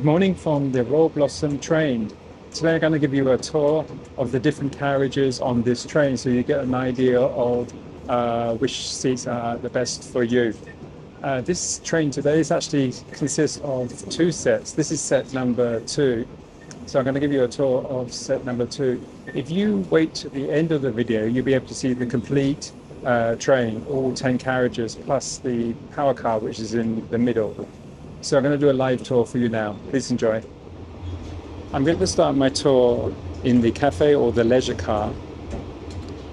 Good morning from the Royal Blossom train. Today I'm going to give you a tour of the different carriages on this train so you get an idea of which seats are the best for you. This train today actually consists of two sets. This is set number 2. So I'm going to give you a tour of set number 2. If you wait to the end of the video, you'll be able to see the complete train, all 10 carriages, plus the power car which is in the middle. So I'm going to do a live tour for you now. Please enjoy. I'm going to start my tour in the cafe or the leisure car.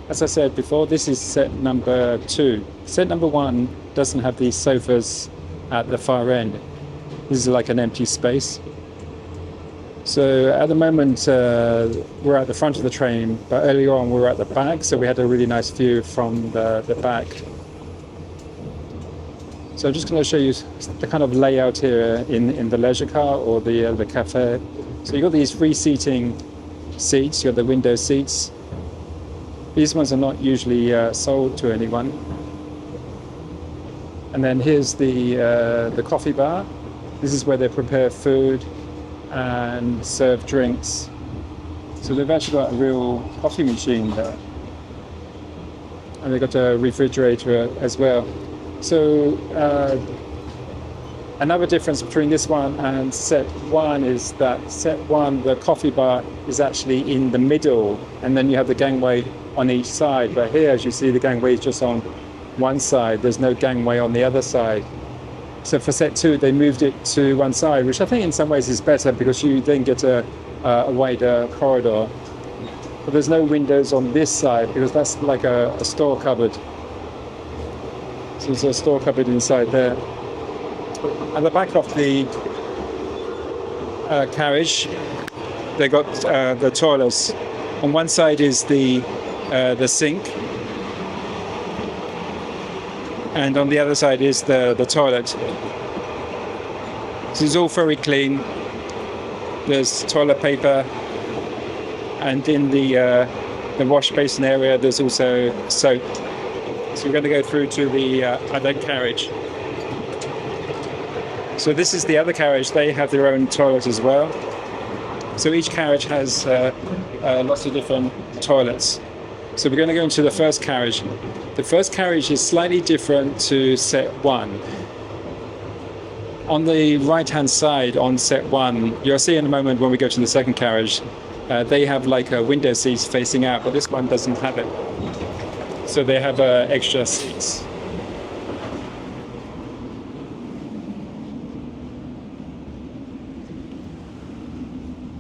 As I said before, this is set number 2. Set number 1 doesn't have these sofas at the far end. This is like an empty space. So at the moment we're at the front of the train, but earlier on we were at the back, so we had a really nice view from the back. So I'm just going to show you the kind of layout here in the leisure car or the cafe. So you've got these free seating seats, you've got the window seats. These ones are not usually sold to anyone. And then here's the coffee bar. This is where they prepare food and serve drinks. So they've actually got a real coffee machine there. And they've got a refrigerator as well. So another difference between this one and set 1 is that set 1, the coffee bar is actually in the middle, and then you have the gangway on each side. But here, as you see, the gangway is just on one side. There's no gangway on the other side. So for set 2, they moved it to one side, which I think in some ways is better because you then get a wider corridor. But there's no windows on this side because that's like a store cupboard. So there's a store cupboard inside there. At the back of the carriage, they got the toilets. On one side is the sink, and on the other side is the toilet. So it's all very clean. There's toilet paper, and in the wash basin area, there's also soap. So we're going to go through to the other carriage. So this is the other carriage. They have their own toilet as well. So each carriage has lots of different toilets. So we're going to go into the first carriage. The first carriage is slightly different to set 1. On the right-hand side on set 1, you'll see in a moment when we go to the second carriage, they have like window seats facing out, but this one doesn't have it. So they have extra seats.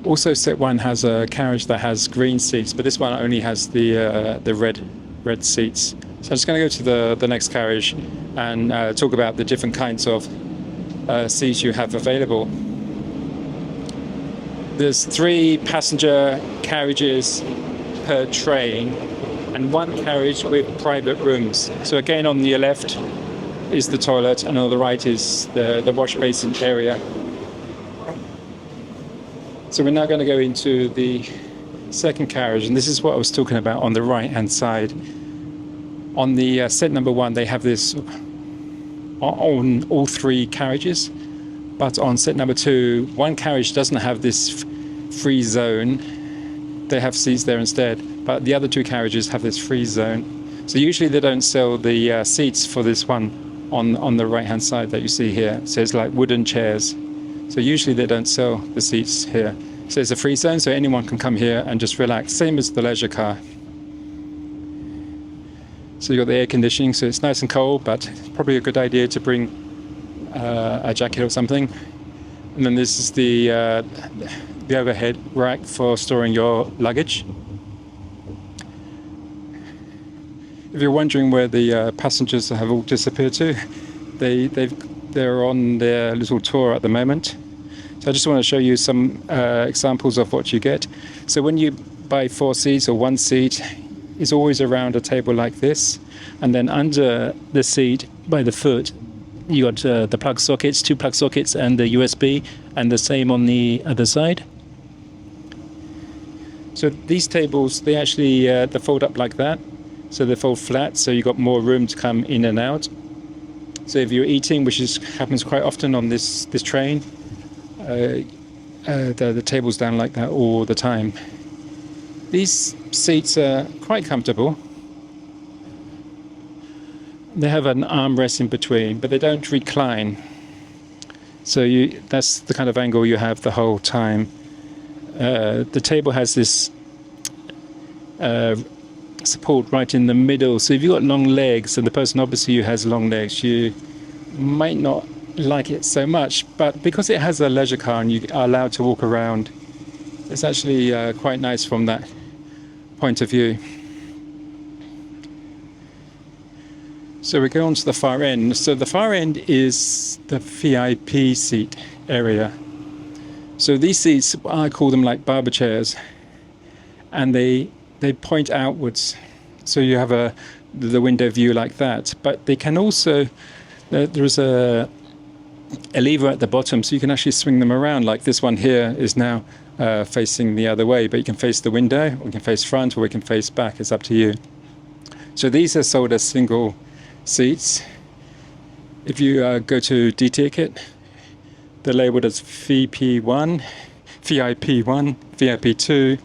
Also, set 1 has a carriage that has green seats, but this one only has the red seats. So I'm just going to go to the next carriage and talk about the different kinds of seats you have available. There's 3 passenger carriages per train, and 1 carriage with private rooms. So again, on your left is the toilet, and on the right is the wash basin area. So we're now going to go into the second carriage, and this is what I was talking about on the right hand side. On the set number 1, they have this on all 3 carriages, but on set number 2, 1 carriage doesn't have this free zone. They have seats there instead, but the other 2 carriages have this free zone. So usually they don't sell the seats for this one on the right hand side that you see here. So it's like wooden chairs. So usually they don't sell the seats here. So it's a free zone, so anyone can come here and just relax, same as the leisure car. So you've got the air conditioning, so it's nice and cold, but it's probably a good idea to bring a jacket or something. And then this is the overhead rack for storing your luggage. If you're wondering where the passengers have all disappeared to, they're on their little tour at the moment. So I just want to show you some examples of what you get. So when you buy 4 seats or 1 seat, it's always around a table like this, and then under the seat by the foot you got the plug sockets, 2 plug sockets and the USB, and the same on the other side. So these tables, they actually they fold up like that, so they fold flat, so you've got more room to come in and out. So if you're eating, which happens quite often on this train, the tables down like that all the time. These seats are quite comfortable. They have an armrest in between, but they don't recline. So that's the kind of angle you have the whole time. The table has this support right in the middle. So if you've got long legs, and the person opposite you has long legs, you might not like it so much. But because it has a leisure car and you are allowed to walk around, it's actually quite nice from that point of view. So we go on to the far end. So the far end is the VIP seat area. So these seats, I call them like barber chairs, and they point outwards. So you have the window view like that. But they can also, there's a lever at the bottom, so you can actually swing them around. Like this one here is now facing the other way, but you can face the window, or you can face front, or you can face back. It's up to you. So these are sold as single seats. If you go to D-Ticket, they're labeled as VIP1, VIP1, VIP2,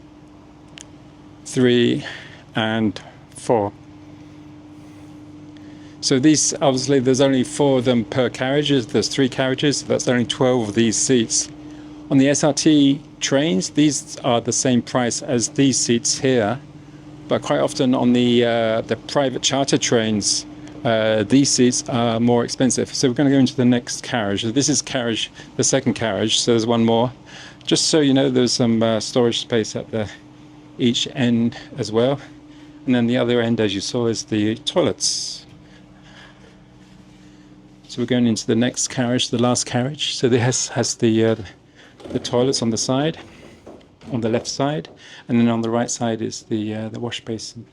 3 and 4. So these, obviously there's only 4 of them per carriage. There's 3 carriages, so that's only 12 of these seats. On the SRT trains, these are the same price as these seats here, but quite often on the private charter trains, these seats are more expensive. So we're going to go into the next carriage. This is the second carriage, so there's one more. Just so you know, there's some storage space at each end as well. And then the other end, as you saw, is the toilets. So we're going into the next carriage, the last carriage. So this has the toilets on the side, on the left side, and then on the right side is the wash basin.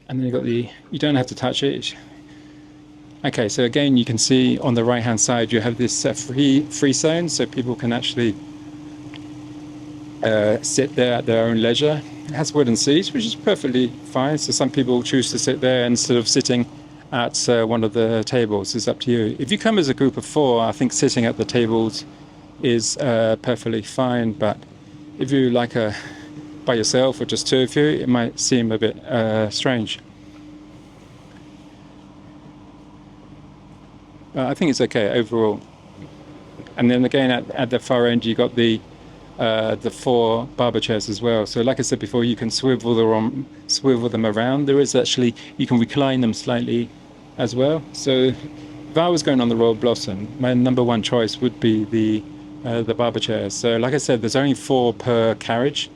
And then you've got you don't have to touch it. Okay, so again, you can see on the right hand side you have this free zone, so people can actually sit there at their own leisure. It has wooden seats, which is perfectly fine. So some people choose to sit there instead of sitting at one of the tables. It's up to you. If you come as a group of 4, I think sitting at the tables is perfectly fine. But if you like by yourself or just 2 of you, it might seem a bit strange. I think it's okay overall. And then again, at the far end, you got the 4 barber chairs as well. So like I said before, you can swivel them around. There is actually, you can recline them slightly as well. So if I was going on the Royal Blossom, my number 1 choice would be the barber chairs. So like I said, there's only 4 per carriage,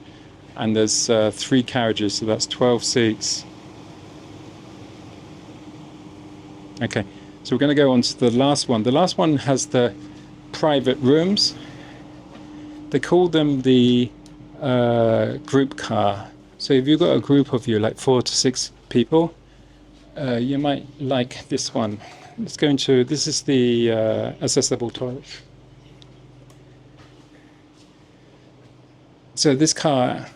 and there's 3 carriages, so that's 12 seats. Okay, so we're going to go on to the last one. The last one has the private rooms. They call them the group car. So if you've got a group of you, like 4 to 6 people, you might like this one. Let's go into, this is the accessible toilet. So this car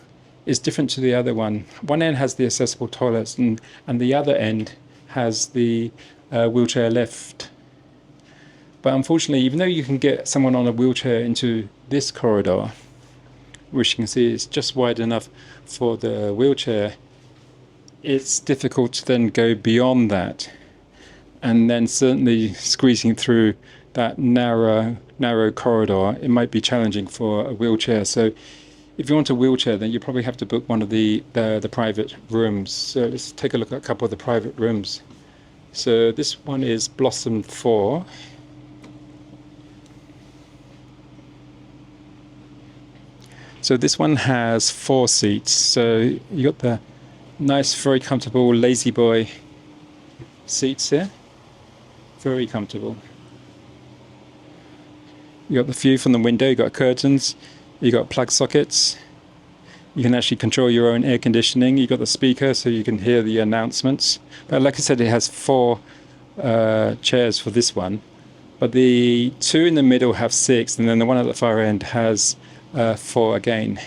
is different to the other one. One end has the accessible toilets, and the other end has the wheelchair lift. But unfortunately, even though you can get someone on a wheelchair into this corridor, which you can see is just wide enough for the wheelchair, it's difficult to then go beyond that. And then certainly squeezing through that narrow corridor, it might be challenging for a wheelchair. So if you want a wheelchair, then you probably have to book one of the private rooms. So let's take a look at a couple of the private rooms. So this one is Blossom 4. So this one has 4 seats. So you got the nice, very comfortable lazy boy seats here. Very comfortable. You got the view from the window. You got curtains. You got plug sockets. You can actually control your own air conditioning. You got the speaker, so you can hear the announcements. But like I said, it has 4 chairs for this one. But the 2 in the middle have 6, and then the one at the far end has 4 again.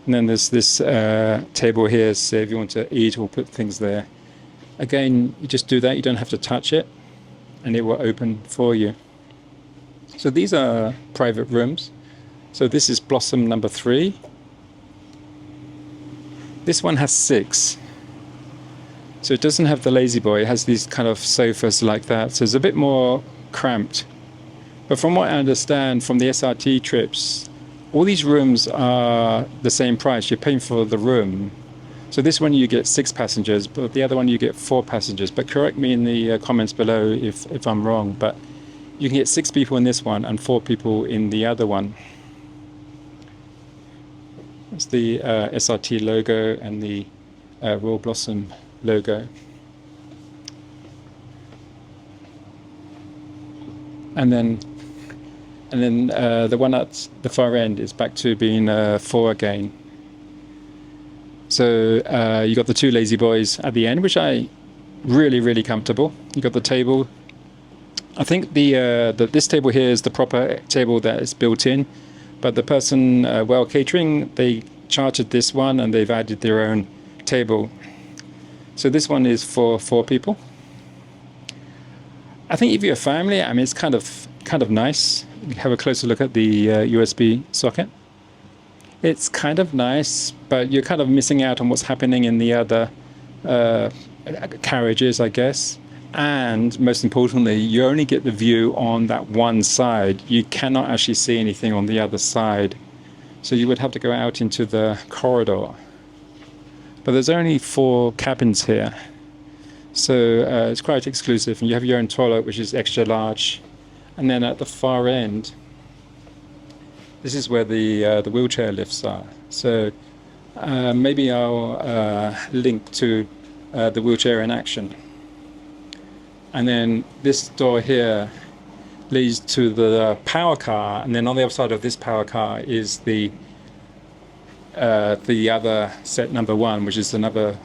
And then there's this table here, so if you want to eat or put things there. Again, you just do that, you don't have to touch it, and it will open for you. So these are private rooms. So this is Blossom number 3. This one has 6. So it doesn't have the lazy boy. It has these kind of sofas like that. So it's a bit more cramped. But from what I understand from the SRT trips, all these rooms are the same price. You're paying for the room. So this one you get 6 passengers, but the other one you get 4 passengers. But correct me in the comments below if I'm wrong. But you can get 6 people in this one and 4 people in the other one. It's the SRT logo and the Royal Blossom logo. And then the one at the far end is back to being 4 again. So you got the 2 lazy boys at the end, which are really comfortable. You got the table. I think this table here is the proper table that is built in, but the person, well, catering, they chartered this one and they've added their own table. So this one is for 4 people. I think if you're a family, I mean, it's kind of nice. Have a closer look at the USB socket. It's kind of nice, but you're kind of missing out on what's happening in the other carriages, I guess. And most importantly, you only get the view on that one side. You cannot actually see anything on the other side. So you would have to go out into the corridor. But there's only 4 cabins here. So it's quite exclusive. And you have your own toilet, which is extra large. And then at the far end, this is where the wheelchair lifts are. So maybe I'll link to the wheelchair in action. And then this door here leads to the power car, and then on the other side of this power car is the other set number 1, which is another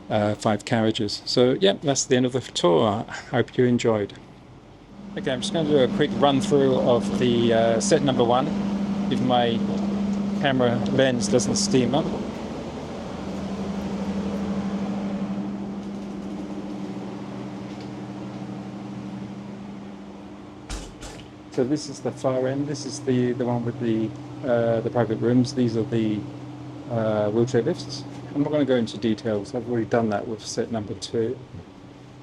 5 carriages. So yeah, that's the end of the tour. I hope you enjoyed. Okay, I'm just going to do a quick run through of the set number 1, if my camera lens doesn't steam up. So this is the far end. This is the one with the private rooms. These are the wheelchair lifts. I'm not going to go into details. I've already done that with set number 2.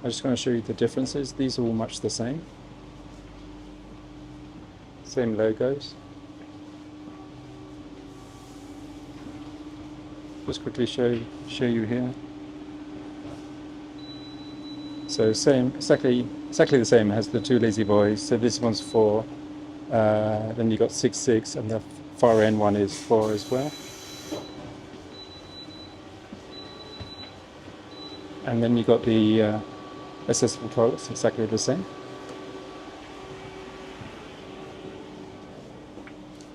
I'm just going to show you the differences. These are all much the same. Same logos. Just quickly show you here. So exactly the same. It has the 2 lazy boys. So this one's 4. Then you got 6, and the far end one is 4 as well. And then you got the accessible toilets, exactly the same.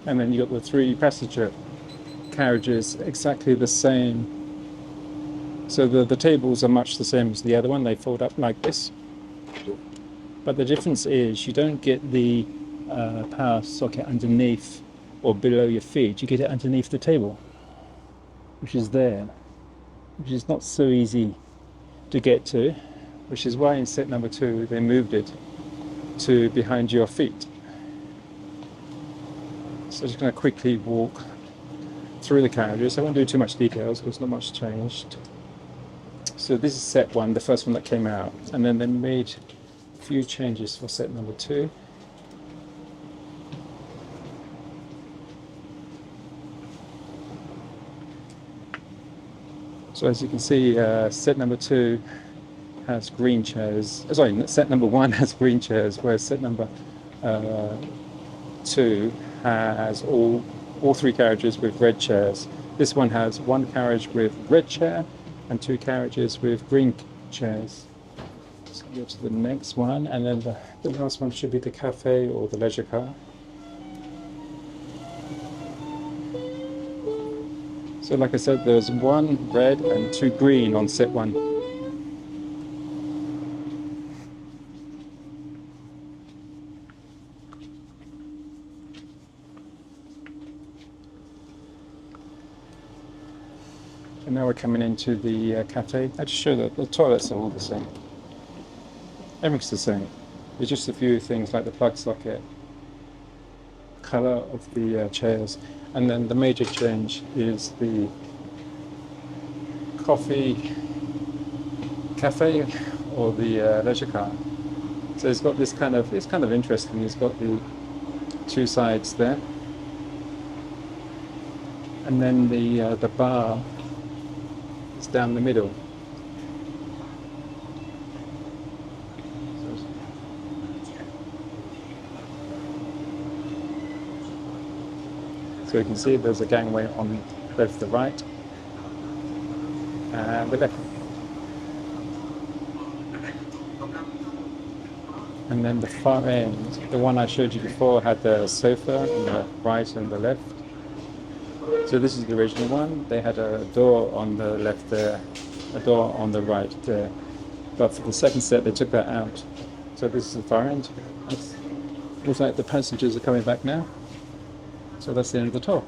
And then you got the 3 passenger carriages, exactly the same. So the tables are much the same as the other one. They fold up like this. But the difference is you don't get the power socket underneath or below your feet. You get it underneath the table, which is there, which is not so easy to get to, which is why in set number 2 they moved it to behind your feet. So I'm just going to quickly walk through the carriages. I won't do too much details because not much changed. So this is set 1, the first one that came out, and then they made a few changes for set number 2. So as you can see, set number 2 has green chairs. Sorry, set number 1 has green chairs, whereas set number 2 has all 3 carriages with red chairs. This one has 1 carriage with red chair and 2 carriages with green chairs. Let's go to the next one, and then the last one should be the cafe or the leisure car. So like I said, there's 1 red and 2 green on set 1. And now we're coming into the cafe. I just show that the toilets are all the same. Everything's the same. There's just a few things like the plug socket color of the chairs. And then the major change is the cafe or the leisure car. So it's got this it's kind of interesting. It's got the two sides there, and then the bar is down the middle. So you can see there's a gangway on both the right and the left. And then the far end, the one I showed you before, had the sofa on the right and the left. So this is the original one. They had a door on the left there, a door on the right there. But for the second set, they took that out. So this is the far end. Looks like the passengers are coming back now. So that's the end of the tour.